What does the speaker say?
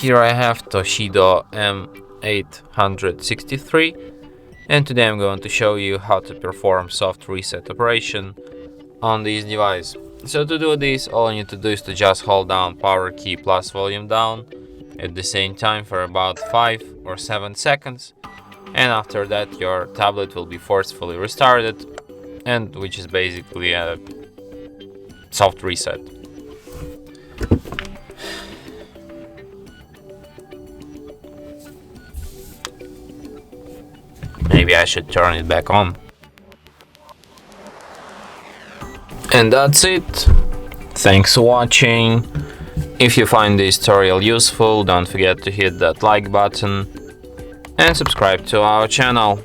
Here I have TOSCIDO M863, and today I'm going to show you how to perform soft reset operation on this device. So to do this, all you need to do is to just hold down power key plus volume down at the same time for about 5 or 7 seconds, and after that your tablet will be forcefully restarted, and which is basically a soft reset. Maybe I should turn it back on. And that's it. Thanks for watching. If you find this tutorial useful, don't forget to hit that like button and subscribe to our channel.